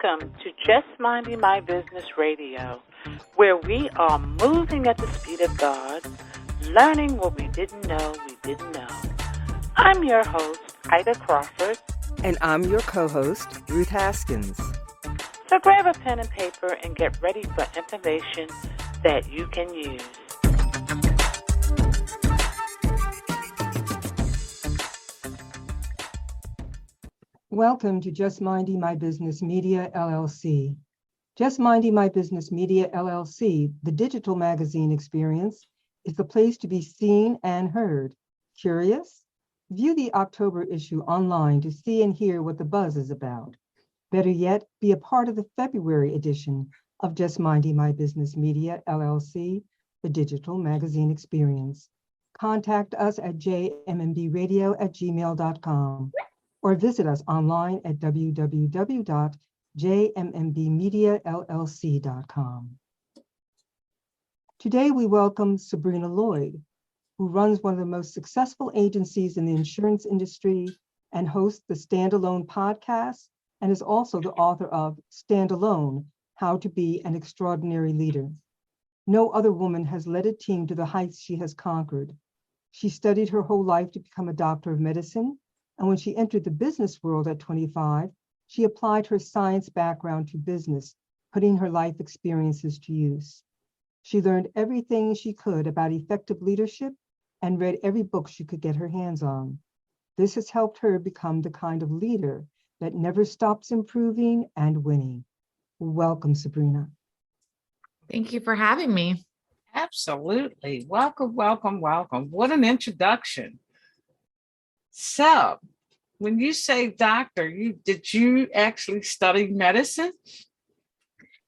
Welcome to Just Minding My Business Radio, where we are moving at the speed of God, learning what we didn't know we didn't know. I'm your host, Ida Crawford. And I'm your co-host, Ruth Haskins. So grab a pen and paper and get ready for information that you can use. Welcome to Just Minding My Business Media, LLC. Just Minding My Business Media, LLC, the digital magazine experience, is the place to be seen and heard. Curious? View the October issue online to see and hear what the buzz is about. Better yet, be a part of the February edition of Just Minding My Business Media, LLC, the digital magazine experience. Contact us at jmmbradio@gmail.com. or visit us online at www.jmmbbmediallc.com. Today, we welcome Sabrina Lloyd, who runs one of the most successful agencies in the insurance industry and hosts the Standalone podcast, and is also the author of Standalone: How to Be an Extraordinary Leader. No other woman has led a team to the heights she has conquered. She studied her whole life to become a doctor of medicine, and when she entered the business world at 25, she applied her science background to business, putting her life experiences to use. She learned everything she could about effective leadership and read every book she could get her hands on. This has helped her become the kind of leader that never stops improving and winning. Welcome, Sabrina. Thank you for having me. Absolutely. Welcome, welcome, welcome. What an introduction. So, when you say doctor, did you actually study medicine?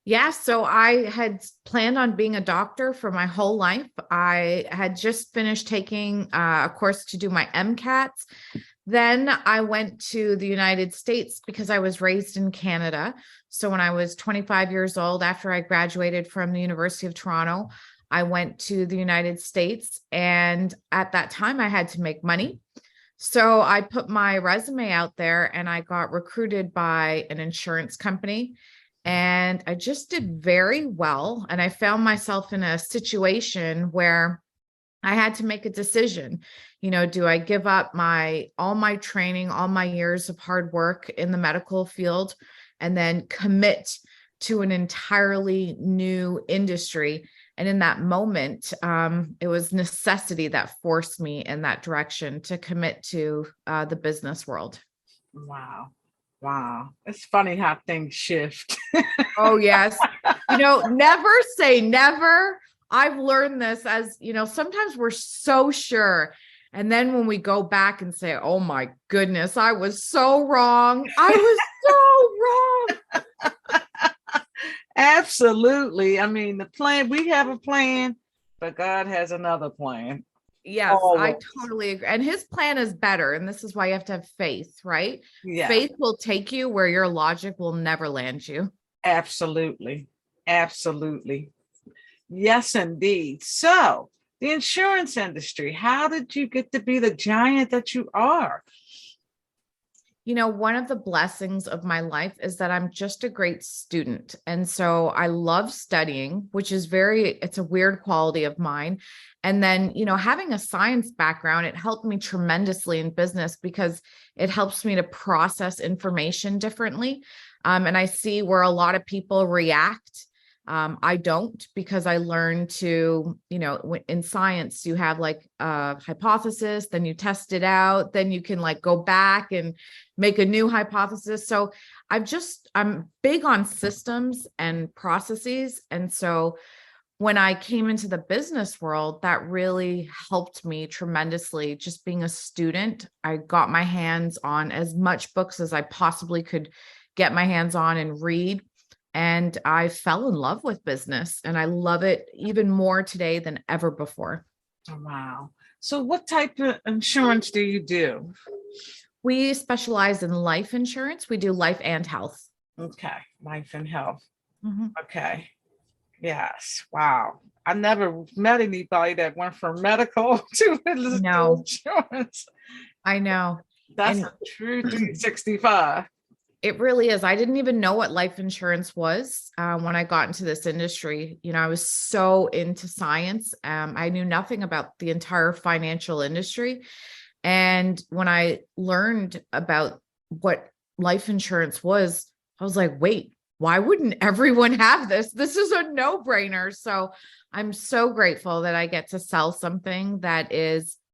Yeah, so I had planned on being a doctor for my whole life. I had just finished taking a course to do my MCATs. Then I went to the United States because I was raised in Canada. So when I was 25 years old, after I graduated from the University of Toronto, I went to the United States. And at that time, I had to make money. So I put my resume out there and I got recruited by an insurance company, and I just did very well. And I found myself in a situation where I had to make a decision. You know, do I give up all my training, all my years of hard work in the medical field, and then commit to an entirely new industry? And in that moment, it was necessity that forced me in that direction to commit to the business world. Wow. Wow. It's funny how things shift. Oh, yes. Never say never. I've learned this as, sometimes we're so sure. And then when we go back and say, oh my goodness, I was so wrong. I was so wrong. Absolutely. I mean, we have a plan, but God has another plan. Yes, always. I totally agree. And his plan is better. And this is why you have to have faith, right? Yeah. Faith will take you where your logic will never land you. Absolutely. Absolutely. Yes, indeed. So the insurance industry, how did you get to be the giant that you are? One of the blessings of my life is that I'm just a great student. And so I love studying, which is it's a weird quality of mine. And then, having a science background, it helped me tremendously in business because it helps me to process information differently. And I see where a lot of people react. I don't, because I learned to, in science, you have like a hypothesis, then you test it out, then you can go back and make a new hypothesis. So I'm big on systems and processes. And so when I came into the business world, that really helped me tremendously. Just being a student, I got my hands on as much books as I possibly could get my hands on and read. And I fell in love with business, and I love it even more today than ever before. Wow. So what type of insurance do you do? We specialize in life insurance. We do life and health. Okay. Life and health. Mm-hmm. Okay. Yes. Wow. I never met anybody that went from medical to insurance. I know. That's a true 365. It really is. I didn't even know what life insurance was when I got into this industry. I was so into science. I knew nothing about the entire financial industry. And when I learned about what life insurance was, I was like, wait, why wouldn't everyone have this? This is a no-brainer. So I'm so grateful that I get to sell something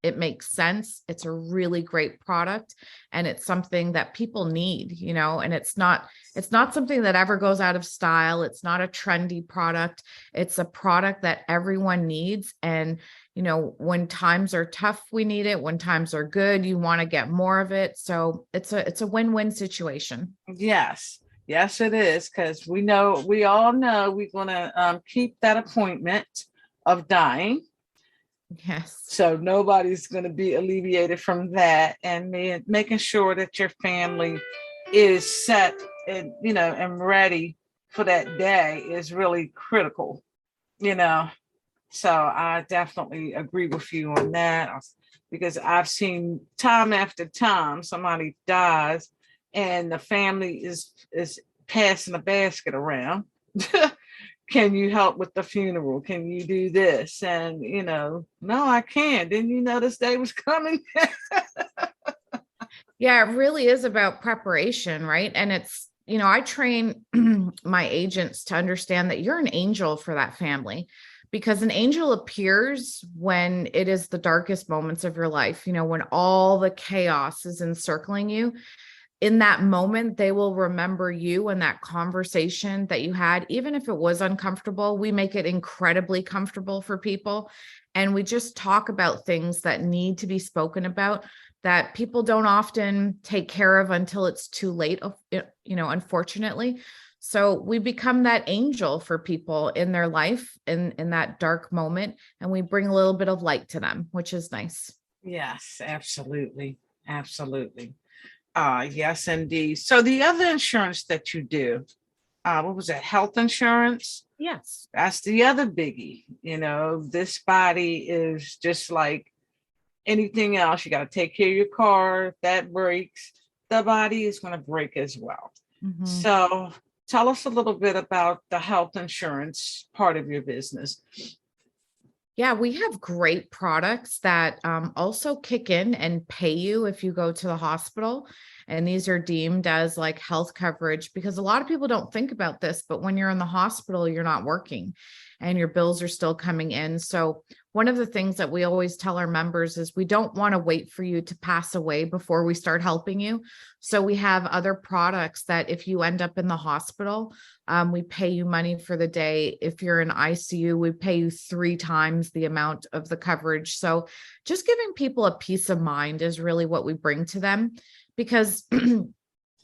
it makes sense. It's a really great product, and it's something that people need, and it's not something that ever goes out of style. It's not a trendy product. It's a product that everyone needs. And, when times are tough, we need it. When times are good, you want to get more of it. So it's a win-win situation. Yes. Yes, it is. Because we all know we're going to keep that appointment of dying. Yes. So nobody's going to be alleviated from that, and making sure that your family is set and, and ready for that day is really critical, So I definitely agree with you on that, because I've seen time after time somebody dies and the family is passing a basket around. Can you help with the funeral? Can you do this? And, no, I can't. Didn't you know this day was coming? Yeah, it really is about preparation, right? And it's, I train my agents to understand that you're an angel for that family, because an angel appears when it is the darkest moments of your life, when all the chaos is encircling you. In that moment, they will remember you and that conversation that you had. Even if it was uncomfortable, we make it incredibly comfortable for people. And we just talk about things that need to be spoken about, that people don't often take care of until it's too late, unfortunately. So we become that angel for people in their life in that dark moment, and we bring a little bit of light to them, which is nice. Yes, absolutely. Absolutely. Yes, indeed. So the other insurance that you do, what was it? Health insurance? Yes. That's the other biggie. This body is just like anything else. You got to take care of your car. If that breaks, the body is going to break as well. Mm-hmm. So tell us a little bit about the health insurance part of your business. Yeah, we have great products that also kick in and pay you if you go to the hospital. And these are deemed as like health coverage, because a lot of people don't think about this, but when you're in the hospital, you're not working and your bills are still coming in. So one of the things that we always tell our members is we don't want to wait for you to pass away before we start helping you. So we have other products that if you end up in the hospital, we pay you money for the day. If you're in ICU, we pay you 3 times the amount of the coverage. So just giving people a peace of mind is really what we bring to them, because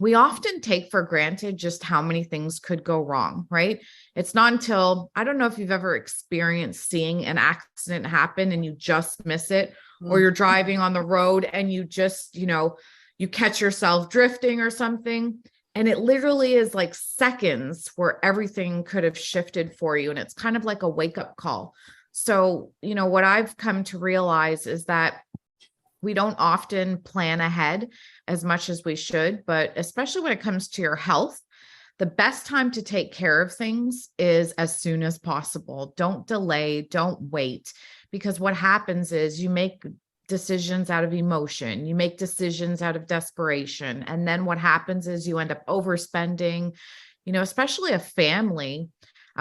we often take for granted just how many things could go wrong, right? It's not until, I don't know if you've ever experienced seeing an accident happen and you just miss it, or you're driving on the road and you just, you catch yourself drifting or something. And it literally is like seconds where everything could have shifted for you. And it's kind of like a wake-up call. So, what I've come to realize is that we don't often plan ahead as much as we should, but especially when it comes to your health, the best time to take care of things is as soon as possible. Don't delay, don't wait, because what happens is you make decisions out of emotion, you make decisions out of desperation. And then what happens is you end up overspending, especially a family.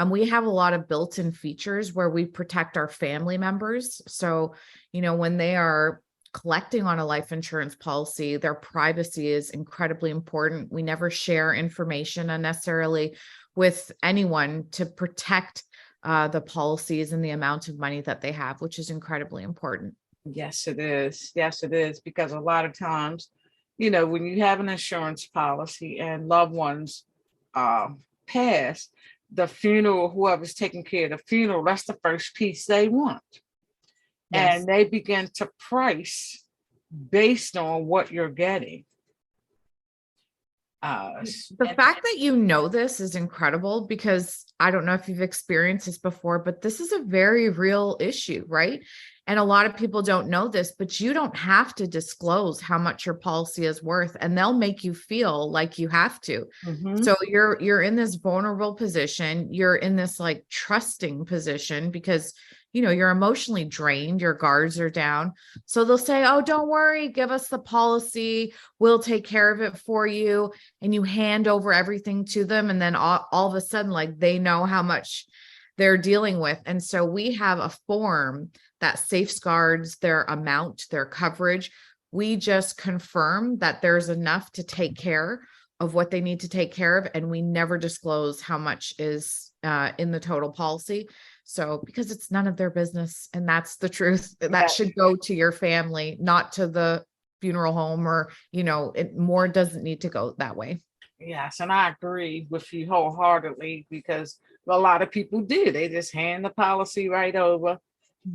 We have a lot of built-in features where we protect our family members. So, when they are collecting on a life insurance policy, their privacy is incredibly important. We never share information unnecessarily with anyone to protect the policies and the amount of money that they have, which is incredibly important. Yes, it is. Yes, it is. Because a lot of times, when you have an insurance policy and loved ones pass, the funeral, whoever's taking care of the funeral, that's the first piece they want. Yes. And they begin to price based on what you're getting. The fact that you know this is incredible, because I don't know if you've experienced this before, but this is a very real issue, right? And a lot of people don't know this, but you don't have to disclose how much your policy is worth, and they'll make you feel like you have to. Mhm. So you're in this vulnerable position. You're in this like trusting position because you're emotionally drained, your guards are down. So they'll say, "Oh, don't worry, give us the policy. We'll take care of it for you." And you hand over everything to them. And then all of a sudden, like, they know how much they're dealing with. And so we have a form that safeguards their amount, their coverage. We just confirm that there's enough to take care of what they need to take care of. And we never disclose how much is in the total policy. So, because it's none of their business, and that's the truth, that should go to your family, not to the funeral home, or, more doesn't need to go that way. Yes, and I agree with you wholeheartedly, because a lot of people do. They just hand the policy right over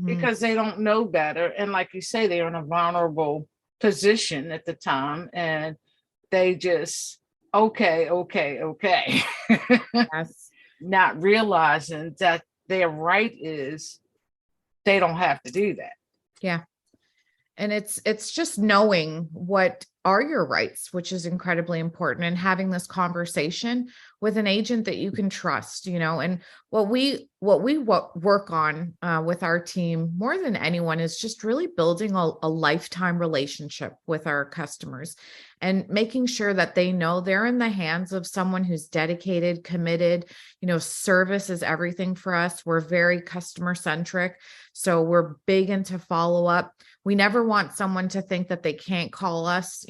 because they don't know better. And like you say, they're in a vulnerable position at the time, and they just, okay. Yes. Not realizing that their right is they don't have to do that. Yeah. And it's just knowing what are your rights, which is incredibly important, and having this conversation with an agent that you can trust, and what we work on with our team more than anyone is just really building a lifetime relationship with our customers, and making sure that they know they're in the hands of someone who's dedicated, committed. Service is everything for us. We're very customer centric. So we're big into follow up. We never want someone to think that they can't call us.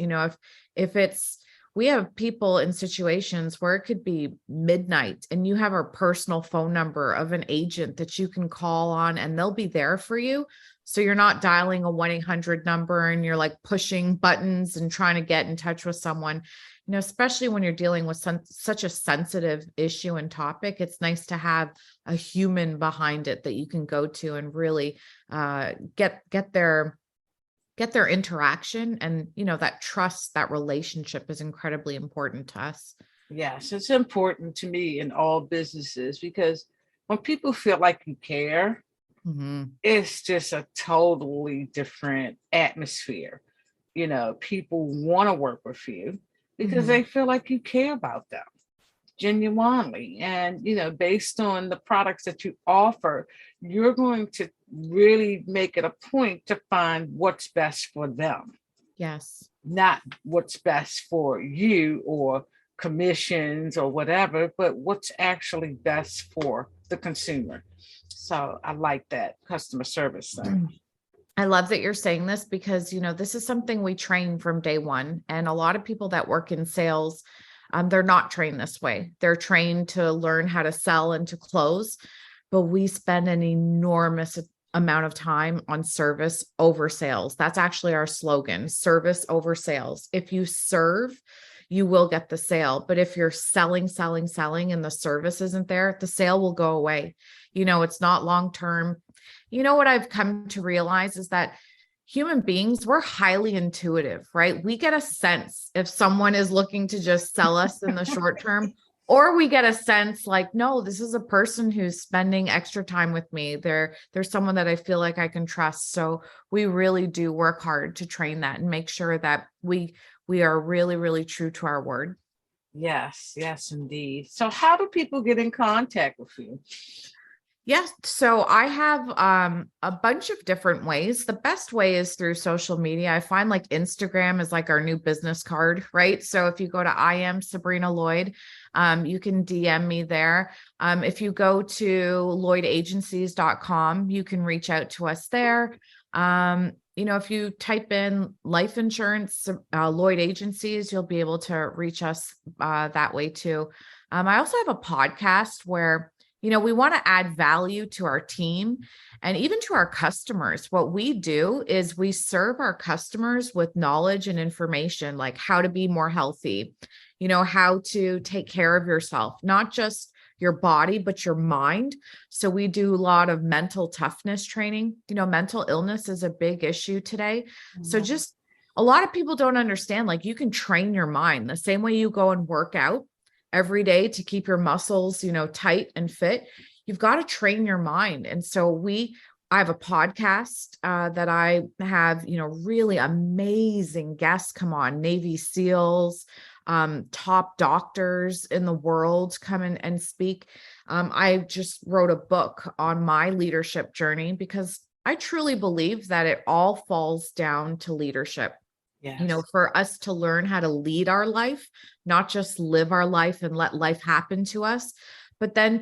We have people in situations where it could be midnight and you have a personal phone number of an agent that you can call on, and they'll be there for you. So you're not dialing a 1-800 number and you're like pushing buttons and trying to get in touch with someone, especially when you're dealing with such a sensitive issue and topic. It's nice to have a human behind it that you can go to and really get their interaction. And, that trust, that relationship is incredibly important to us. Yes, it's important to me in all businesses, because when people feel like you care, it's just a totally different atmosphere. People want to work with you because they feel like you care about them genuinely. And, based on the products that you offer, you're going to really make it a point to find what's best for them. Yes. Not what's best for you or commissions or whatever, but what's actually best for the consumer. So I like that customer service thing. I love that you're saying this, because, this is something we train from day one. And a lot of people that work in sales, they're not trained this way. They're trained to learn how to sell and to close, but we spend an enormous amount of time on service over sales. That's actually our slogan: service over sales. If you serve, you will get the sale. But if you're selling, and the service isn't there, the sale will go away. It's not long-term. What I've come to realize is that human beings, we're highly intuitive, right? We get a sense if someone is looking to just sell us in the short term, or we get a sense like, no, this is a person who's spending extra time with me. There's someone that I feel like I can trust. So we really do work hard to train that and make sure that we are really, really true to our word. Yes, indeed. So how do people get in contact with you? Yes. So I have a bunch of different ways. The best way is through social media. I find like Instagram is like our new business card, right? So if you go to I am Sabrina Lloyd, you can DM me there. If you go to lloydagencies.com, you can reach out to us there. If you type in life insurance, Lloyd Agencies, you'll be able to reach us that way too. I also have a podcast where we want to add value to our team and even to our customers. What we do is we serve our customers with knowledge and information, like how to be more healthy, how to take care of yourself, not just your body, but your mind. So we do a lot of mental toughness training. Mental illness is a big issue today. So just a lot of people don't understand, like you can train your mind the same way you go and work out every day to keep your muscles, tight and fit. You've got to train your mind. And so I have a podcast that I have, really amazing guests come on, Navy SEALs, top doctors in the world come in and speak. I just wrote a book on my leadership journey because I truly believe that it all falls down to leadership. Yes. For us to learn how to lead our life, not just live our life and let life happen to us, but then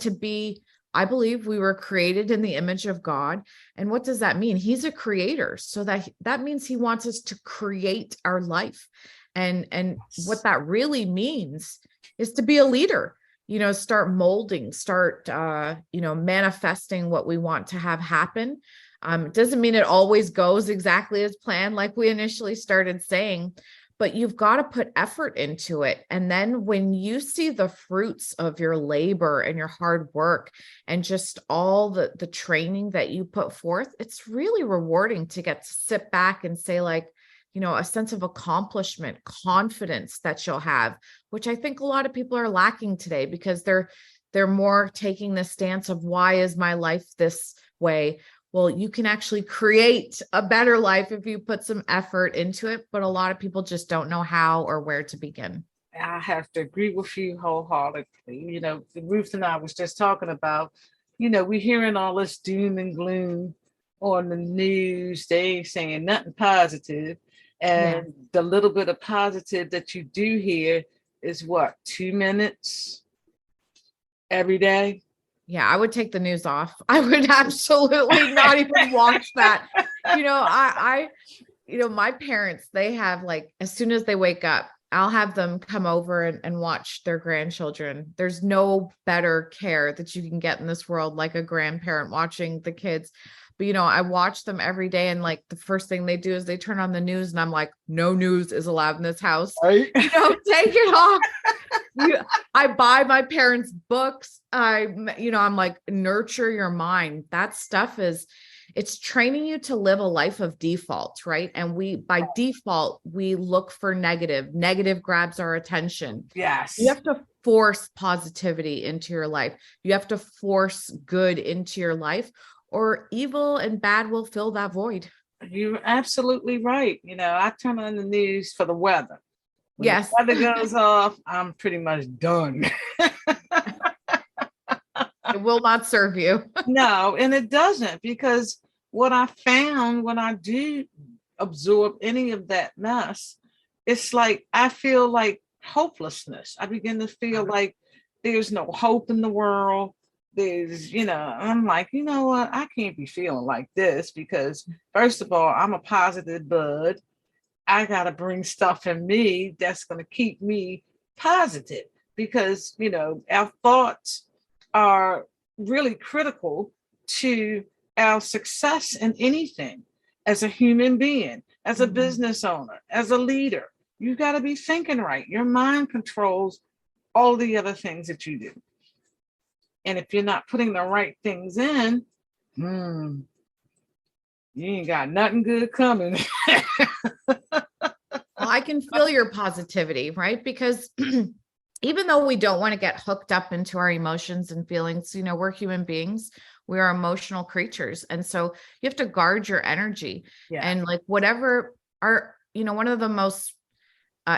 I believe we were created in the image of God. And what does that mean? He's a creator. So that means he wants us to create our life. And what that really means is to be a leader, start molding, start, manifesting what we want to have happen. It doesn't mean it always goes exactly as planned, like we initially started saying, but you've got to put effort into it. And then when you see the fruits of your labor and your hard work and just all the training that you put forth, it's really rewarding to get to sit back and say, like, a sense of accomplishment, confidence that you'll have, which I think a lot of people are lacking today because they're more taking the stance of, why is my life this way? Well, you can actually create a better life if you put some effort into it, but a lot of people just don't know how or where to begin. I have to agree with you wholeheartedly. Ruth and I was just talking about, we're hearing all this doom and gloom on the news. They ain't saying nothing positive. And the little bit of positive that you do hear is what, 2 minutes every day? Yeah, I would take the news off. I would absolutely not even watch that. My parents, they have, like, as soon as they wake up, I'll have them come over and watch their grandchildren. There's no better care that you can get in this world, like a grandparent watching the kids. But, I watch them every day, and like the first thing they do is they turn on the news, and I'm like, no news is allowed in this house. Right? Take it off. I buy my parents books. I'm like, nurture your mind. That stuff it's training you to live a life of default, right? And by default, we look for negative grabs our attention. Yes. You have to force positivity into your life. You have to force good into your life, or evil and bad will fill that void. You're absolutely right. I turn on the news for the weather. When yes. the weather goes off, I'm pretty much done. It will not serve you. No, and it doesn't, because what I found when I do absorb any of that mess, it's like I feel like hopelessness. I begin to feel like there's no hope in the world. I'm like, you know what? I can't be feeling like this, because first of all, I'm a positive bud. I got to bring stuff in me that's going to keep me positive, because, our thoughts are really critical to our success in anything. As a human being, as a business owner, as a leader, you got to be thinking right. Your mind controls all the other things that you do. And if you're not putting the right things in, you ain't got nothing good coming. Well, I can feel your positivity, right? Because even though we don't want to get hooked up into our emotions and feelings, we're human beings, we are emotional creatures. And so you have to guard your energy. Yeah. And like whatever one of the most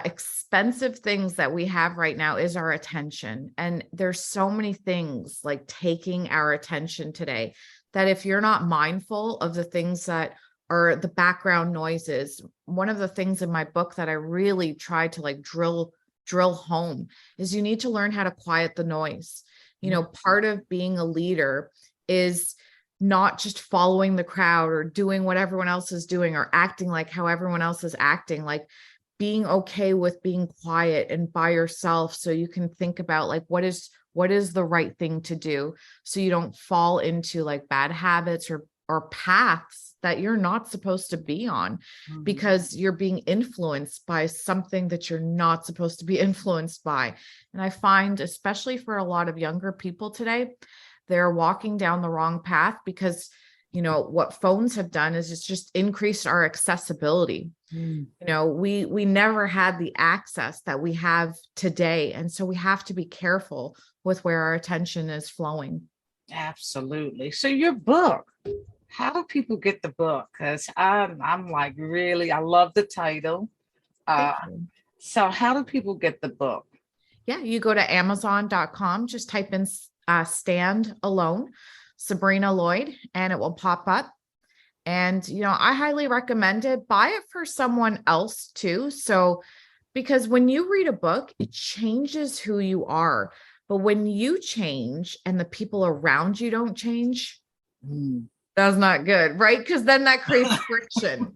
expensive things that we have right now is our attention. And there's so many things like taking our attention today that if you're not mindful of the things that are the background noises, one of the things in my book that I really try to like drill home is you need to learn how to quiet the noise. Part of being a leader is not just following the crowd or doing what everyone else is doing or acting like how everyone else is acting, like being okay with being quiet and by yourself so you can think about like what is the right thing to do, so you don't fall into like bad habits or paths that you're not supposed to be on because you're being influenced by something that you're not supposed to be influenced by. And I find, especially for a lot of younger people today, they're walking down the wrong path because what phones have done is it's just increased our accessibility. We never had the access that we have today. And so we have to be careful with where our attention is flowing. Absolutely. So your book, how do people get the book? Because I'm like, really, I love the title. So how do people get the book? Yeah, you go to Amazon.com, just type in Stand Alone, Sabrina Lloyd, and it will pop up. And, I highly recommend it. Buy it for someone else too. So, because when you read a book, it changes who you are. But when you change and the people around you don't change, that's not good, right? Because then that creates friction.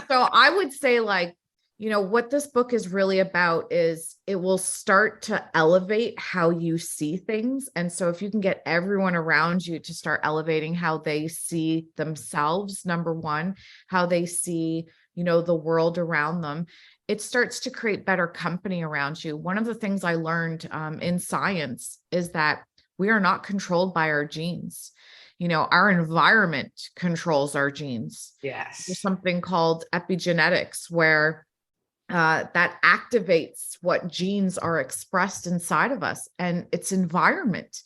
So I would say, what this book is really about is it will start to elevate how you see things. And so if you can get everyone around you to start elevating how they see themselves, number one, how they see, the world around them, it starts to create better company around you. One of the things I learned in science is that we are not controlled by our genes. Our environment controls our genes. Yes. There's something called epigenetics where that activates what genes are expressed inside of us, and it's environment.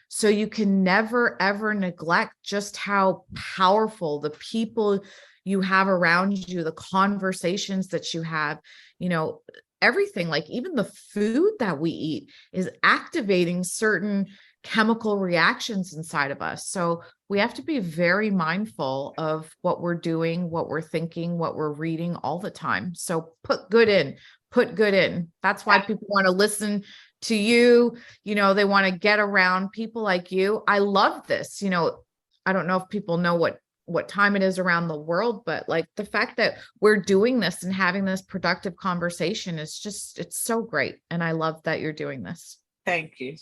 So you can never, ever neglect just how powerful the people you have around you, the conversations that you have, everything, like even the food that we eat is activating certain chemical reactions inside of us. So we have to be very mindful of what we're doing, what we're thinking, what we're reading all the time. So put good in. That's why people want to listen to you. They want to get around people like you. I love this. I don't know if people know what time it is around the world, but the fact that we're doing this and having this productive conversation is it's so great. And I love that you're doing this. Thank you.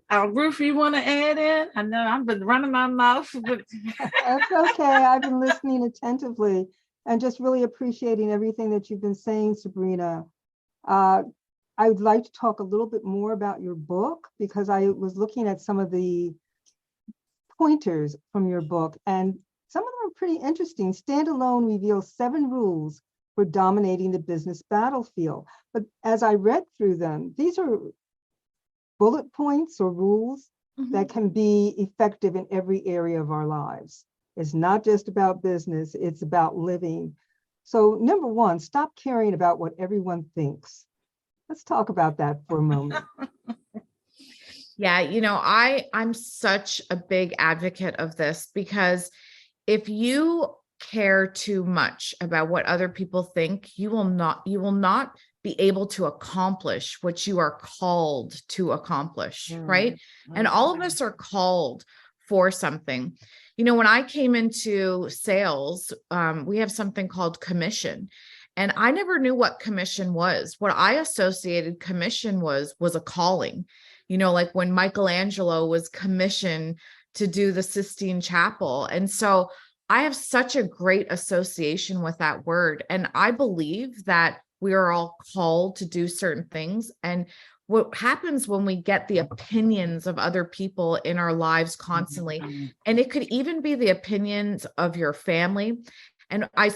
Ruth, you want to add in? I know I've been running my mouth. But... That's okay. I've been listening attentively and just really appreciating everything that you've been saying, Sabrina. I would like to talk a little bit more about your book because I was looking at some of the pointers from your book, and some of them are pretty interesting. Stand Alone reveals 7 rules for dominating the business battlefield. But as I read through them, these are bullet points or rules that can be effective in every area of our lives. It's not just about business, it's about living. So number 1, stop caring about what everyone thinks. Let's talk about that for a moment. Yeah, I'm such a big advocate of this because if you care too much about what other people think, you will not be able to accomplish what you are called to accomplish, right? And all of us are called for something. When I came into sales, we have something called commission. And I never knew what commission was. What I associated commission was a calling. Like when Michelangelo was commissioned to do the Sistine Chapel. And so I have such a great association with that word. And I believe that we are all called to do certain things. And what happens when we get the opinions of other people in our lives constantly, and it could even be the opinions of your family. And I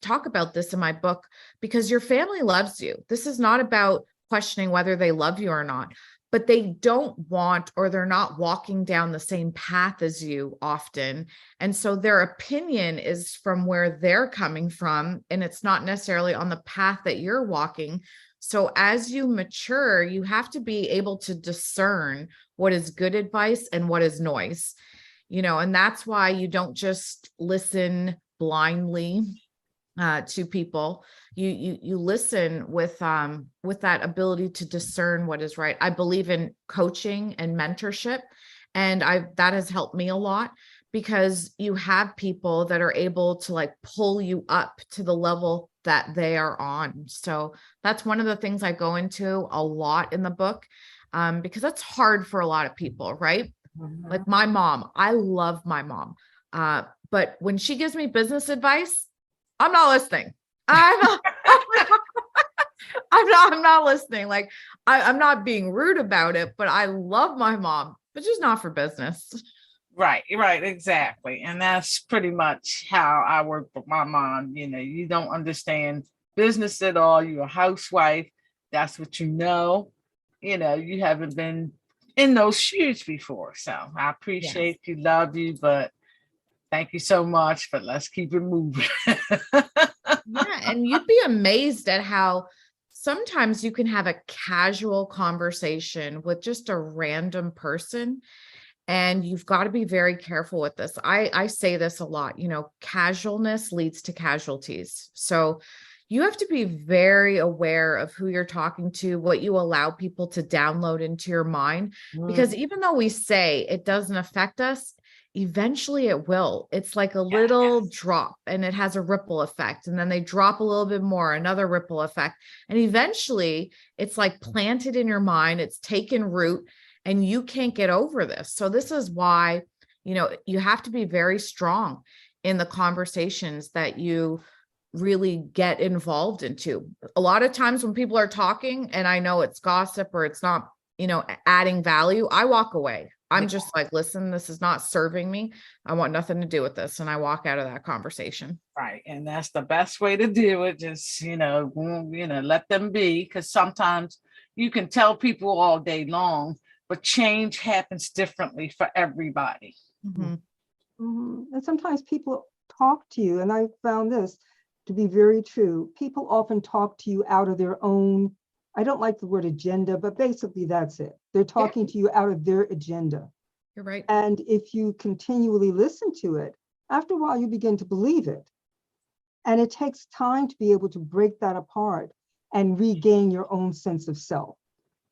talk about this in my book because your family loves you. This is not about questioning whether they love you or not, but they don't want, or they're not walking down the same path as you often. And so their opinion is from where they're coming from, and it's not necessarily on the path that you're walking. So as you mature, you have to be able to discern what is good advice and what is noise, and that's why you don't just listen blindly to people. You listen with that ability to discern what is right. I believe in coaching and mentorship, and that has helped me a lot because you have people that are able to pull you up to the level that they are on. So that's one of the things I go into a lot in the book, because that's hard for a lot of people, right? Like my mom, I love my mom. But when she gives me business advice, I'm not listening. I'm not listening. I'm not being rude about it, but I love my mom, but just not for business. Right, right, exactly. And that's pretty much how I work with my mom. You don't understand business at all. You're a housewife. That's what you know. You haven't been in those shoes before. So I Yes. appreciate you, love you, but thank you so much. But let's keep it moving. Yeah. And you'd be amazed at how sometimes you can have a casual conversation with just a random person. And you've got to be very careful with this. I say this a lot, casualness leads to casualties. So you have to be very aware of who you're talking to, what you allow people to download into your mind, because even though we say it doesn't affect us, eventually it will. It's like a little drop and it has a ripple effect. And then they drop a little bit more, another ripple effect. And eventually it's like planted in your mind, it's taken root, and you can't get over this. So this is why, you have to be very strong in the conversations that you really get involved into. A lot of times when people are talking and I know it's gossip or it's not, adding value, I walk away. I'm just like, listen, this is not serving me. I want nothing to do with this. And I walk out of that conversation. Right. And that's the best way to do it. Just, let them be. Because sometimes you can tell people all day long, but change happens differently for everybody. Mm-hmm. And sometimes people talk to you, and I found this to be very true. People often talk to you out of their own, I don't like the word agenda, but basically that's it. They're talking to you out of their agenda. You're right. And if you continually listen to it, after a while you begin to believe it. And it takes time to be able to break that apart and regain your own sense of self.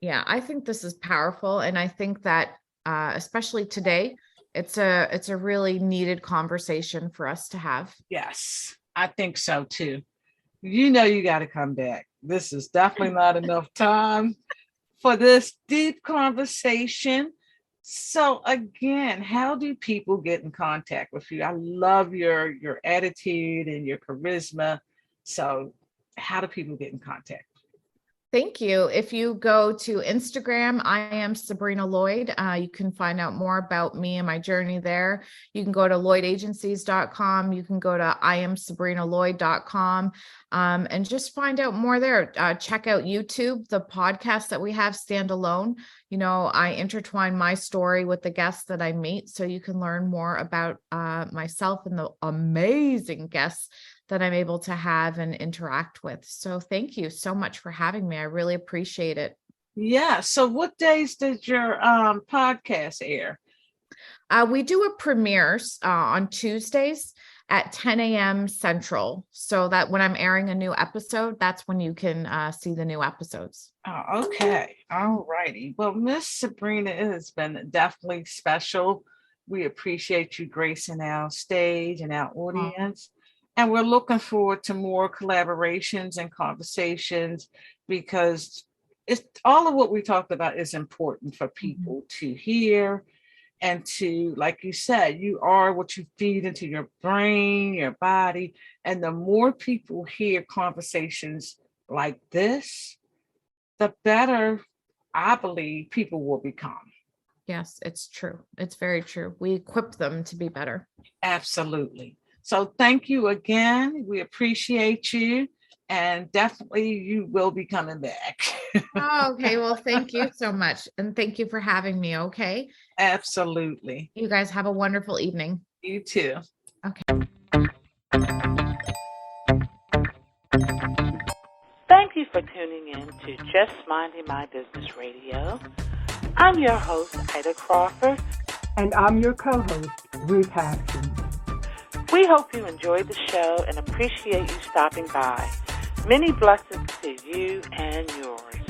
Yeah, I think this is powerful. And I think that especially today, it's a really needed conversation for us to have. Yes, I think so too. You got to come back. This is definitely not enough time for this deep conversation. So again, how do people get in contact with you? I love your attitude and your charisma. So how do people get in contact? Thank you. If you go to Instagram, I am Sabrina Lloyd. You can find out more about me and my journey there. You can go to lloydagencies.com. You can go to iamsabrinaloyd.com and just find out more there. Check out YouTube, the podcast that we have standalone. I intertwine my story with the guests that I meet, so you can learn more about myself and the amazing guests that I'm able to have and interact with. So thank you so much for having me. I really appreciate it. Yeah. So what days does your podcast air? We do a premieres on Tuesdays at 10 a.m. Central. So that when I'm airing a new episode, that's when you can see the new episodes. Oh, okay. All righty. Well, Miss Sabrina, it has been definitely special. We appreciate you gracing our stage and our audience. And we're looking forward to more collaborations and conversations, because it's all of what we talked about is important for people to hear and to, like you said, you are what you feed into your brain, your body. And the more people hear conversations like this, the better, I believe, people will become. Yes, it's true. It's very true. We equip them to be better. Absolutely. So thank you again. We appreciate you, and definitely you will be coming back. Oh, okay. Well, thank you so much. And thank you for having me. Okay. Absolutely. You guys have a wonderful evening. You too. Okay. Thank you for tuning in to Just Minding My Business Radio. I'm your host, Ida Crawford. And I'm your co-host, Ruth Haskins. We hope you enjoyed the show and appreciate you stopping by. Many blessings to you and yours.